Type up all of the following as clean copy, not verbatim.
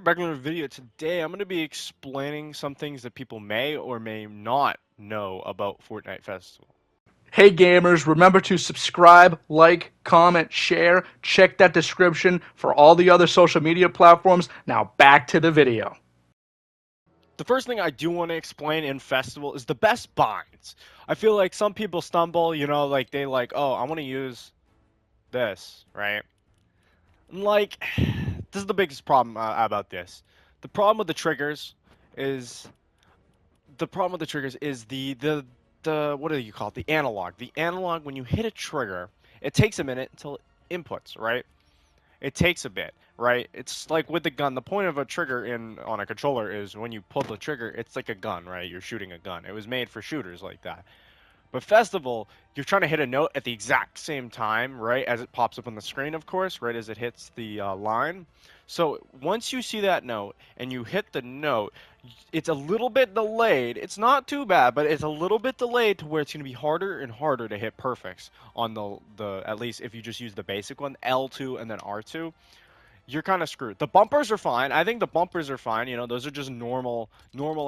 back in the video. Today, I'm going to be explaining some things that people may or may not know about Fortnite Festival. Hey gamers, remember to subscribe, like, comment, share. Check that description for all the other social media platforms. Now back to the video. The first thing I do want to explain in Festival is the best binds. I feel like some people stumble, like they like, oh, I want to use this, right? Like, this is the biggest problem about this. The problem with the triggers is the what do you call it? The analog. The analog, when you hit a trigger, it takes a minute until it inputs, right? It takes a bit, right? It's like with the gun. The point of a trigger on a controller is when you pull the trigger, it's like a gun, right? You're shooting a gun. It was made for shooters like that. But Festival, you're trying to hit a note at the exact same time, right, as it pops up on the screen, of course, right as it hits the line. So once you see that note and you hit the note, it's a little bit delayed. It's not too bad, but it's a little bit delayed to where it's going to be harder and harder to hit perfects on the at least if you just use the basic one, L2 and then R2. You're kind of screwed. The bumpers are fine. I think the bumpers are fine. Those are just normal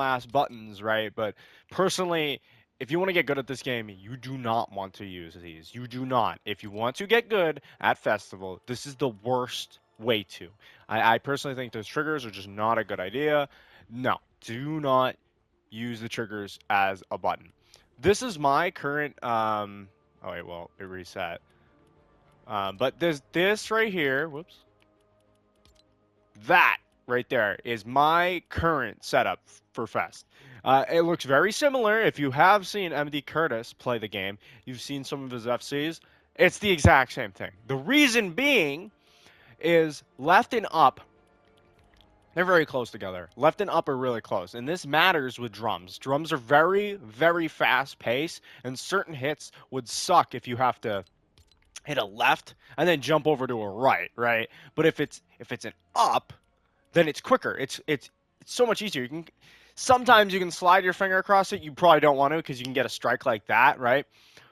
ass buttons, right? But personally, if you want to get good at this game, you do not want to use these. You do not. If you want to get good at Festival, this is the worst way to. I personally think those triggers are just not a good idea. No, do not use the triggers as a button. This is my current. Oh wait, well it reset. But there's this right here. Whoops. That right there is my current setup for Fest. It looks very similar. If you have seen MD Curtis play the game, you've seen some of his FCs. It's the exact same thing. The reason being is left and up, they're very close together. Left and up are really close. And this matters with drums. Drums are very, very fast paced, and certain hits would suck if you have to hit a left and then jump over to a right? But if it's an up, then it's quicker. It's so much easier. Sometimes you can slide your finger across it. You probably don't want to because you can get a strike like that, right?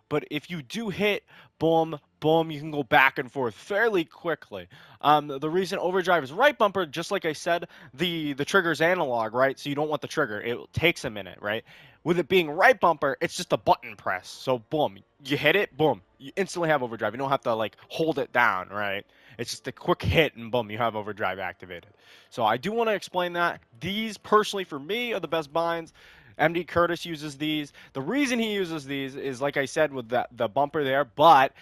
But if you do hit boom, boom, you can go back and forth fairly quickly. The reason overdrive is right bumper, just like I said, the trigger's analog, right? So you don't want the trigger. It takes a minute, right? With it being right bumper, it's just a button press. So boom, you hit it, boom, you instantly have overdrive. You don't have to like hold it down, right? It's just a quick hit and boom, you have overdrive activated. So I do want to explain that. These personally for me are the best binds. MD Curtis uses these. The reason he uses these is, like I said, with the bumper there. But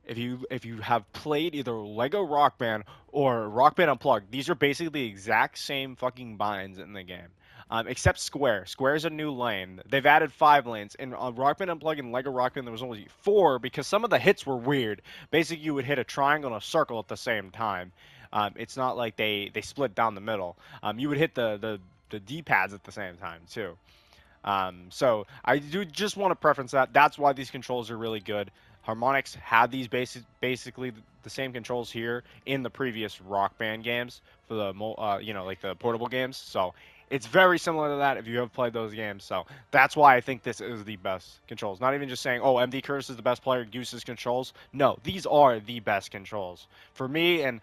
if you have played either Lego Rock Band or Rock Band Unplugged, these are basically the exact same fucking binds in the game. Except Square. Square is a new lane. They've added 5 lanes. And on Rock Band Unplugged and Lego Rock Band, there was only 4 because some of the hits were weird. Basically, you would hit a triangle and a circle at the same time. It's not like they split down the middle. You would hit the D-pads at the same time, too. So I do just want to preference that. That's why these controls are really good. Harmonix had these basically the same controls here in the previous Rock Band games for the like the portable games. So it's very similar to that if you have played those games. So that's why I think this is the best controls. Not even just saying, oh, MD Curtis is the best player, uses controls. No, these are the best controls for me and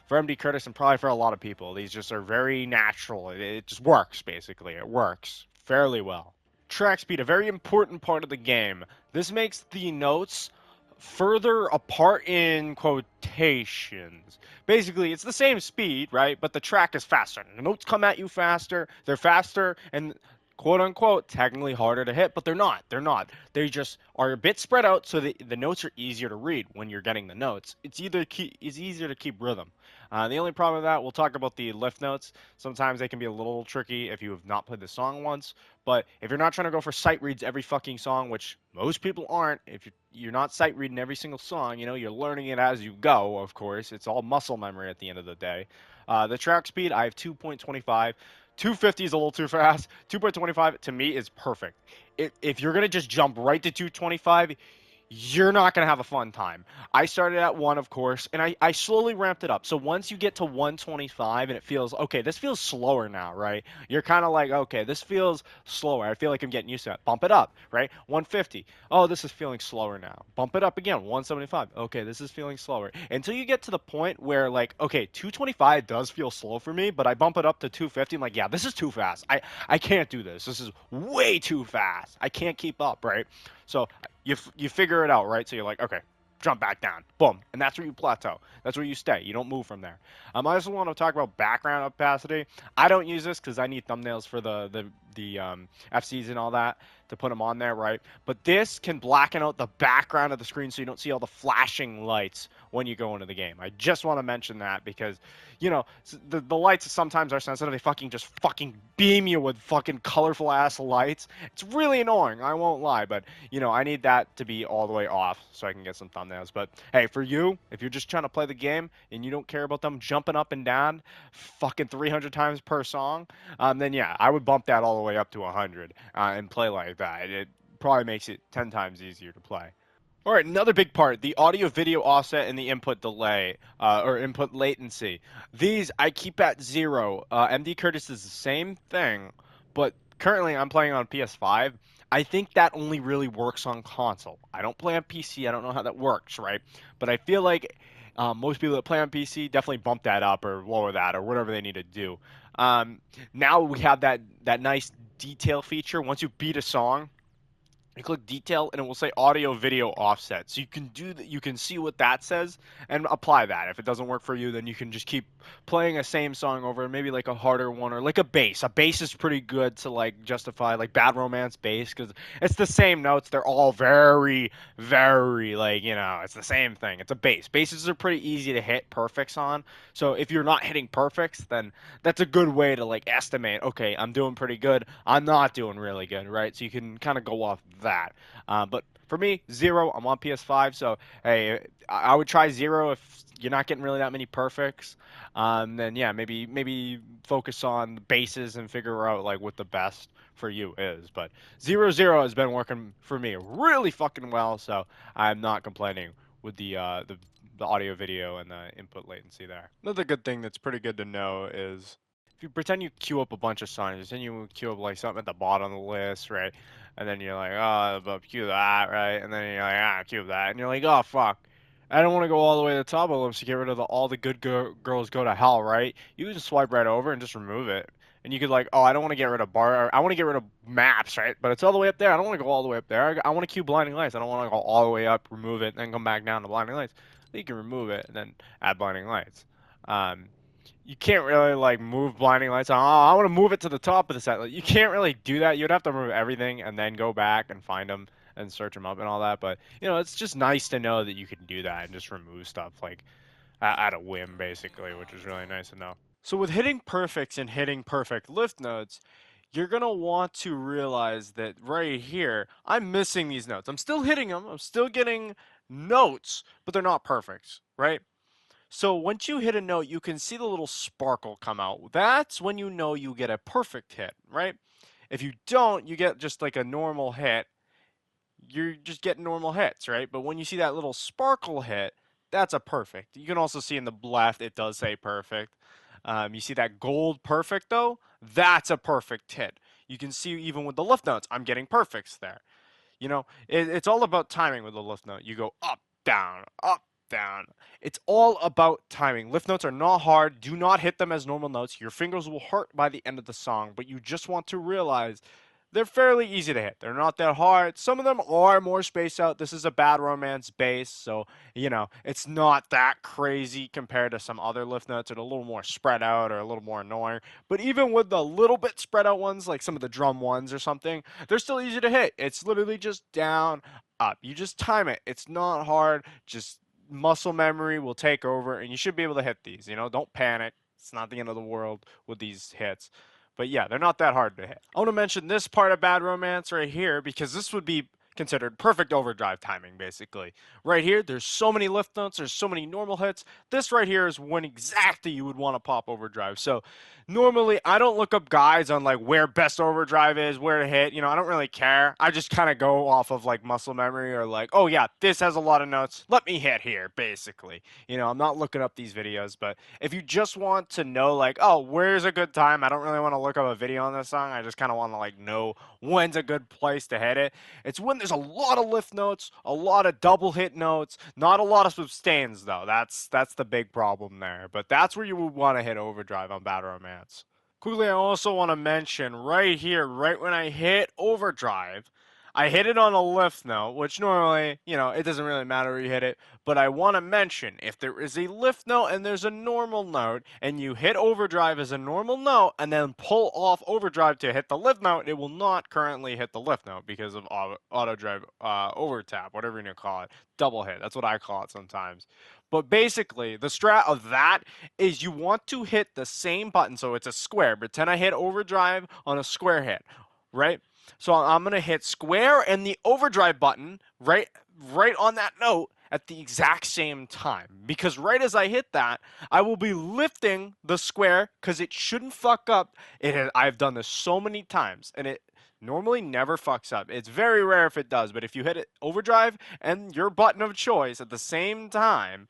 for MD Curtis and probably for a lot of people. These just are very natural. It just works basically. It works fairly well. Track speed, a very important part of the game. This makes the notes further apart in quotations. Basically, it's the same speed, right? But the track is faster. The notes come at you faster. They're faster and quote unquote technically harder to hit, but they're not. They're not. They just are a bit spread out so the notes are easier to read when you're getting the notes. It's easier to keep rhythm. The only problem with that, we'll talk about the lift notes. Sometimes they can be a little tricky if you have not played the song once. But if you're not trying to go for sight reads every fucking song, which most people aren't, if you're not sight reading every single song, you're learning it as you go, of course. It's all muscle memory at the end of the day. The track speed, I have 2.25. 250 is a little too fast. 2.25 to me is perfect. If you're going to just jump right to 225, you're not going to have a fun time. I started at 1, of course, and I slowly ramped it up. So once you get to 125 and it feels, okay, this feels slower now, right? You're kind of like, okay, this feels slower. I feel like I'm getting used to it. Bump it up, right? 150. Oh, this is feeling slower now. Bump it up again, 175. Okay, this is feeling slower. Until you get to the point where, like, okay, 225 does feel slow for me, but I bump it up to 250. I'm like, yeah, this is too fast. I can't do this. This is way too fast. I can't keep up, right? So you figure it out, right? So you're like, okay, jump back down, boom, and that's where you plateau. That's where you stay. You don't move from there. I also want to talk about background opacity. I don't use this because I need thumbnails for the FCs and all that to put them on there, right? But this can blacken out the background of the screen so you don't see all the flashing lights when you go into the game. I just want to mention that because, you know, the lights sometimes are sensitive. They just fucking beam you with fucking colorful ass lights. It's really annoying. I won't lie, but you know, I need that to be all the way off so I can get some thumbnails. But hey, for you, if you're just trying to play the game and you don't care about them jumping up and down fucking 300 times per song, then yeah, I would bump that all the way up to 100 and play like that. It probably makes it 10 times easier to play. All right, another big part, the audio video offset and the input delay or input latency. These I keep at 0. MD Curtis is the same thing, but currently I'm playing on PS5. I think that only really works on console. I don't play on PC. I don't know how that works, right? But I feel like most people that play on PC definitely bump that up or lower that or whatever they need to do. Um, Now we have that nice detail feature. Once you beat a song, you click detail and it will say audio video offset. So you can do that, you can see what that says and apply that. If it doesn't work for you, then you can just keep playing a same song over, maybe like a harder one or like a bass. A bass is pretty good to like justify like Bad Romance bass because it's the same notes. They're all very, very like, you know, it's the same thing. It's a bass. Basses are pretty easy to hit perfects on. So if you're not hitting perfects, then that's a good way to like estimate, okay, I'm doing pretty good. I'm not doing really good, right? So you can kind of go off that. But for me, 0. I'm on PS5, so hey, I would try 0 if you're not getting really that many perfects. Then yeah, maybe focus on the bases and figure out like what the best for you is. But 0 has been working for me really fucking well, so I'm not complaining with the audio video and the input latency there. Another good thing that's pretty good to know is if you pretend you queue up a bunch of songs, then you queue up like something at the bottom of the list, right? And then you're like, oh, but queue that, right? And then you're like, queue that, and you're like, oh fuck, I don't want to go all the way to the top of the list to get rid of all the good girls go to hell, right? You can just swipe right over and just remove it. And you could like, oh, I don't want to get rid of I want to get rid of maps, right? But it's all the way up there. I don't want to go all the way up there. I want to queue blinding lights. I don't want to go all the way up, remove it, and then come back down to blinding lights. You can remove it and then add blinding lights. Um, you can't really like move blinding lights on. Oh, I want to move it to the top of the set. Like, you can't really do that. You'd have to remove everything and then go back and find them and search them up and all that. But you know, it's just nice to know that you can do that and just remove stuff like at a whim, basically, which is really nice to know. So with hitting perfects and hitting perfect lift notes, you're gonna want to realize that right here, I'm missing these notes. I'm still hitting them. I'm still getting notes, but they're not perfect, right? So once you hit a note, you can see the little sparkle come out. That's when you know you get a perfect hit, right? If you don't, you get just like a normal hit. You're just getting normal hits, right? But when you see that little sparkle hit, that's a perfect. You can also see in the left, it does say perfect. You see that gold perfect though? That's a perfect hit. You can see even with the lift notes, I'm getting perfects there. You know, it's all about timing with the lift note. You go up, down, up, down. It's all about timing. Lift notes are not hard. Do not hit them as normal notes. Your fingers will hurt by the end of the song, but you just want to realize they're fairly easy to hit. They're not that hard. Some of them are more spaced out. This is a Bad Romance bass, so you know it's not that crazy compared to some other lift notes that are a little more spread out or a little more annoying. But even with the little bit spread out ones, like some of the drum ones or something, they're still easy to hit. It's literally just down, up. You just time it. It's not hard. Just muscle memory will take over, and you should be able to hit these. You know, don't panic. It's not the end of the world with these hits. But yeah, they're not that hard to hit. I want to mention this part of Bad Romance right here because this would be considered perfect overdrive timing, basically. Right here, there's so many lift notes, there's so many normal hits. This right here is when exactly you would want to pop overdrive. So normally I don't look up guides on like where best overdrive is, where to hit. I don't really care. I just kind of go off of like muscle memory or like, oh yeah, this has a lot of notes. Let me hit here, basically. I'm not looking up these videos, but if you just want to know like, oh, where's a good time? I don't really want to look up a video on this song. I just kind of want to like know when's a good place to hit it. It's when there's a lot of lift notes, a lot of double hit notes, not a lot of sustains though. That's the big problem there. But that's where you would want to hit overdrive on Battle Romance. Quickly, I also want to mention right here, right when I hit overdrive, I hit it on a lift note, which normally, it doesn't really matter where you hit it, but I want to mention if there is a lift note and there's a normal note, and you hit overdrive as a normal note and then pull off overdrive to hit the lift note, it will not currently hit the lift note because of auto drive over tap, whatever you call it, double hit. That's what I call it sometimes. But basically, the strat of that is you want to hit the same button, so it's a square. Pretend I hit overdrive on a square hit, right? So I'm gonna hit square and the overdrive button right on that note at the exact same time. Because right as I hit that, I will be lifting the square because it shouldn't fuck up. I've done this so many times and it normally never fucks up. It's very rare if it does, but if you hit it overdrive and your button of choice at the same time,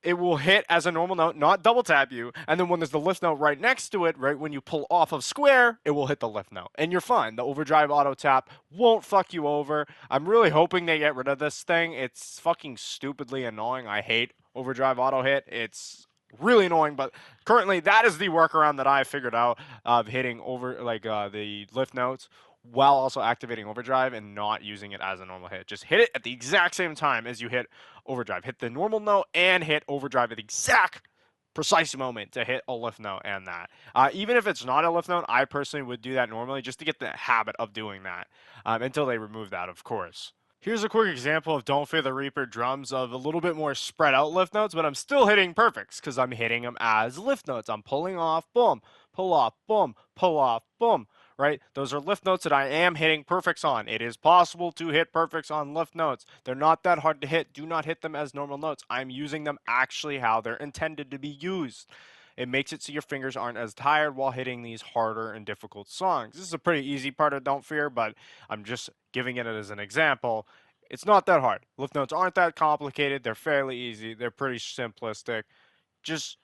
it will hit as a normal note, not double tap you. And then when there's the lift note right next to it, right when you pull off of square, it will hit the lift note. And you're fine. The overdrive auto tap won't fuck you over. I'm really hoping they get rid of this thing. It's fucking stupidly annoying. I hate overdrive auto hit. It's really annoying, but currently that is the workaround that I figured out of hitting over like the lift notes while also activating overdrive and not using it as a normal hit. Just hit it at the exact same time as you hit overdrive. Hit the normal note and hit overdrive at the exact precise moment to hit a lift note and that. Even if it's not a lift note, I personally would do that normally just to get the habit of doing that until they remove that, of course. Here's a quick example of Don't Fear the Reaper drums of a little bit more spread out lift notes, but I'm still hitting perfects because I'm hitting them as lift notes. I'm pulling off, boom, pull off, boom, pull off, boom, right? Those are lift notes that I am hitting perfects on. It is possible to hit perfects on lift notes. They're not that hard to hit. Do not hit them as normal notes. I'm using them actually how they're intended to be used. It makes it so your fingers aren't as tired while hitting these harder and difficult songs. This is a pretty easy part of Don't Fear, but I'm just giving it as an example. It's not that hard. Lift notes aren't that complicated. They're fairly easy. They're pretty simplistic. Just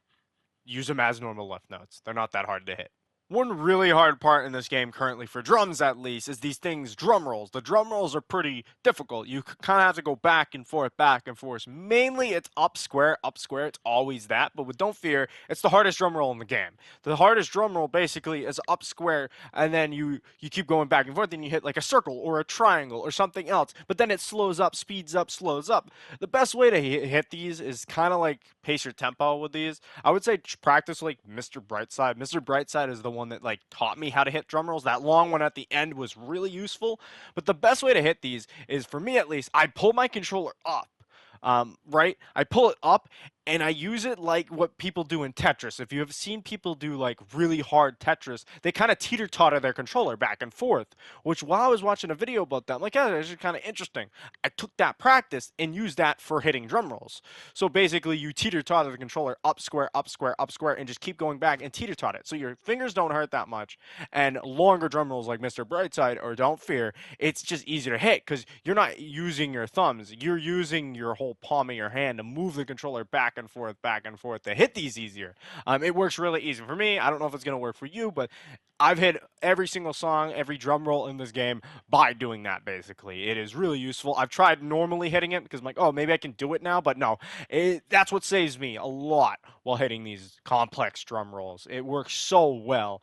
use them as normal lift notes. They're not that hard to hit. One really hard part in this game currently, for drums at least, is these things, drum rolls. The drum rolls are pretty difficult. You kind of have to go back and forth, back and forth. Mainly it's up square, it's always that. But with Don't Fear, it's the hardest drum roll in the game. The hardest drum roll basically is up square, and then you keep going back and forth, and you hit like a circle or a triangle or something else. But then it slows up, speeds up, slows up. The best way to hit these is kind of like pace your tempo with these. I would say practice like Mr. Brightside. Mr. Brightside is the one that like taught me how to hit drum rolls. That long one at the end was really useful. But the best way to hit these is, for me at least, I pull my controller up. Right? I pull it up and I use it like what people do in Tetris. If you have seen people do like really hard Tetris, they kind of teeter totter their controller back and forth. Which, while I was watching a video about that, I'm like, yeah, this is kind of interesting. I took that practice and used that for hitting drum rolls. So basically, you teeter totter the controller up square, up square, up square, and just keep going back and teeter totter it. So your fingers don't hurt that much. And longer drum rolls like Mr. Brightside or Don't Fear, it's just easier to hit because you're not using your thumbs. You're using your whole palm of your hand to move the controller back and forth to hit these easier. It works really easy for me. I don't know if it's going to work for you, but I've hit every single song, every drum roll in this game by doing that, basically. It is really useful. I've tried normally hitting it because I'm like, oh, maybe I can do it now, but no. That's what saves me a lot while hitting these complex drum rolls. It works so well.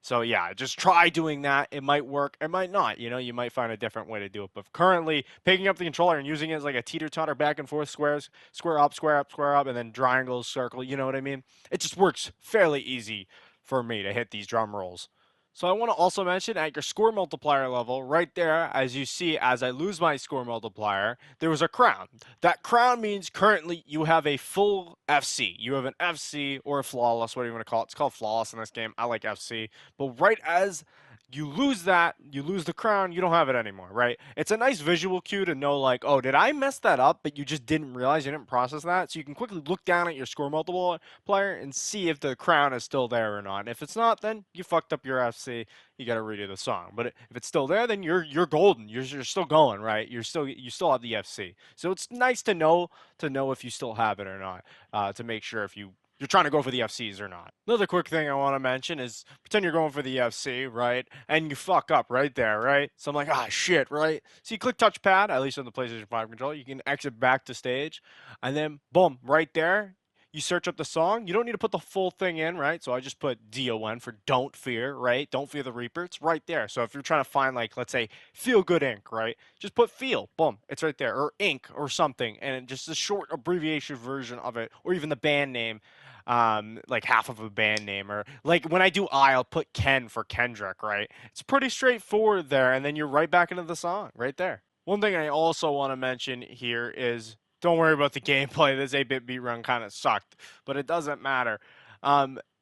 So yeah, just try doing that. It might work, it might not. You might find a different way to do it. But currently, picking up the controller and using it as like a teeter-totter back and forth squares, square up, square up, square up, and then triangles, circle, you know what I mean? It just works fairly easy for me to hit these drum rolls. So I want to also mention at your score multiplier level, right there, as you see, as I lose my score multiplier, there was a crown. That crown means currently you have a full FC. You have an FC or a flawless, whatever you want to call it. It's called flawless in this game. I like FC. But right as You lose that, you lose the crown, you don't have it anymore, right? It's a nice visual cue to know, like, oh, did I mess that up, but you just didn't realize, you didn't process that. So you can quickly look down at your score multiplier and see if the crown is still there or not. And if it's not, then you fucked up your FC. You got to redo the song. But if it's still there, then you're golden. You're still going, right? You still have the FC. So it's nice to know if you still have it or not, to make sure if you're trying to go for the FCs or not. Another quick thing I want to mention is pretend you're going for the FC, right? And you fuck up right there, right? So I'm like, ah, shit, right? So you click touchpad, at least on the PlayStation 5 controller, you can exit back to stage, and then boom, right there, you search up the song. You don't need to put the full thing in, right? So I just put DON for Don't Fear, right? Don't Fear the Reaper. It's right there. So if you're trying to find, like, let's say, Feel Good Inc., right? Just put Feel, boom, it's right there. Or Inc. or something, and just a short abbreviation version of it, or even the band name, like half of a band name, or like when I do I'll put Ken for Kendrick, right? It's pretty straightforward there, and then you're right back into the song right there. One thing I also want to mention here is don't worry about the gameplay. This 8-bit beat run kind of sucked, but it doesn't matter.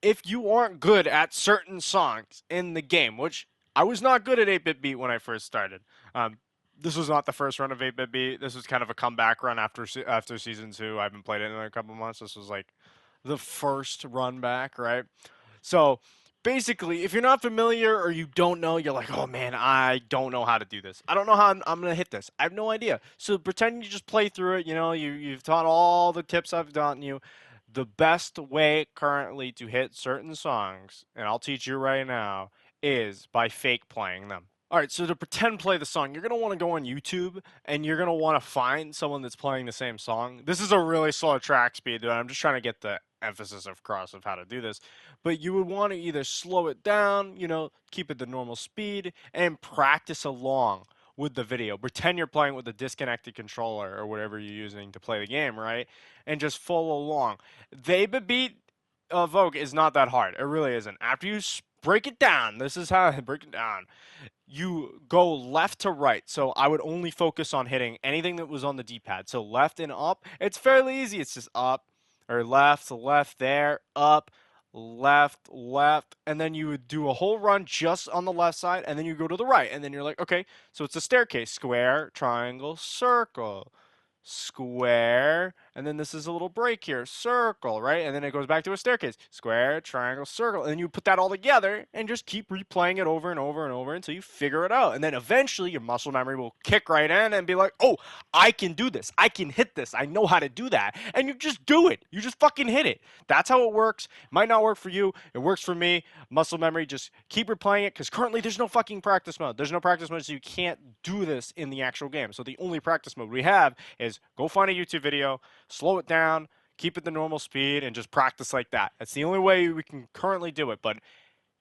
If you aren't good at certain songs in the game, which I was not good at 8-bit beat when I first started. Um, this was not the first run of 8-bit beat. This was kind of a comeback run after season 2. I haven't played it in a couple months. This was like the first run back, right? So basically, if you're not familiar or you don't know, you're like, oh man, I don't know how to do this. I don't know how I'm going to hit this. I have no idea. So pretend you just play through it. You know, you've taught all the tips I've taught you. The best way currently to hit certain songs, and I'll teach you right now, is by fake playing them. All right, so to pretend play the song, you're going to want to go on YouTube and you're going to want to find someone that's playing the same song. This is a really slow track speed, but I'm just trying to get the emphasis across of how to do this. But you would want to either slow it down, you know, keep it the normal speed, and practice along with the video. Pretend you're playing with a disconnected controller or whatever you're using to play the game, right? And just follow along. The beat Vogue is not that hard. It really isn't. After you break it down, this is how I break it down. You go left to right. So I would only focus on hitting anything that was on the D-pad. So left and up. It's fairly easy. It's just up or left, left there, up, left, left, and then you would do a whole run just on the left side, and then you go to the right, and then you're like, okay, so it's a staircase, square, triangle, circle, square, and then this is a little break here, circle, right? And then it goes back to a staircase, square, triangle, circle, and then you put that all together and just keep replaying it over and over and over until you figure it out. And then eventually your muscle memory will kick right in and be like, oh, I can do this. I can hit this. I know how to do that. And you just do it. You just fucking hit it. That's how it works. It might not work for you. It works for me. Muscle memory, just keep replaying it because currently there's no fucking practice mode. There's no practice mode, so you can't do this in the actual game. So the only practice mode we have is go find a YouTube video, slow it down, keep it the normal speed, and just practice like that. That's the only way we can currently do it, but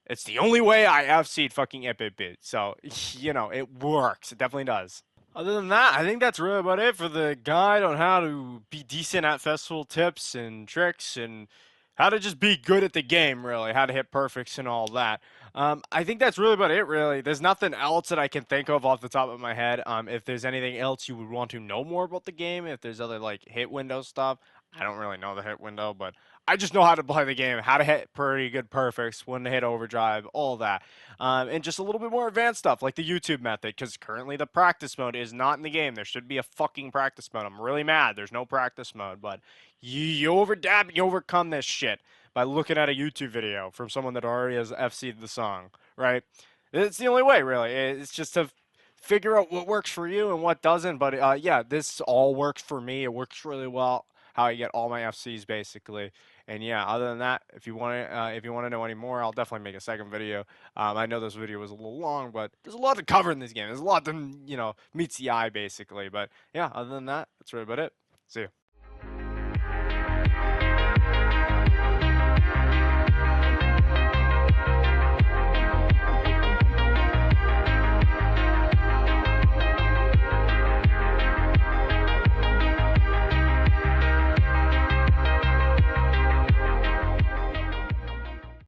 it's the only way I have seen fucking 8-bit beat. So, you know, it works. It definitely does. Other than that, I think that's really about it for the guide on how to be decent at festival tips and tricks and how to just be good at the game, really, how to hit perfects and all that. I think that's really about it, really. There's nothing else that I can think of off the top of my head. If there's anything else you would want to know more about the game, if there's other like hit window stuff, I don't really know the hit window, but I just know how to play the game, how to hit pretty good perfects, when to hit overdrive, all that. And just a little bit more advanced stuff like the YouTube method, because currently the practice mode is not in the game. There should be a fucking practice mode. I'm really mad. There's no practice mode, but you overdab, you overcome this shit by looking at a YouTube video from someone that already has FC'd the song, right? It's the only way, really. It's just to figure out what works for you and what doesn't. But yeah, this all works for me. It works really well. How I get all my FCs basically. And yeah, other than that, if you want to know any more, I'll definitely make a second video. I know this video was a little long, but there's a lot to cover in this game. There's a lot to meets the eye basically. But yeah, other than that, that's really about it. See you.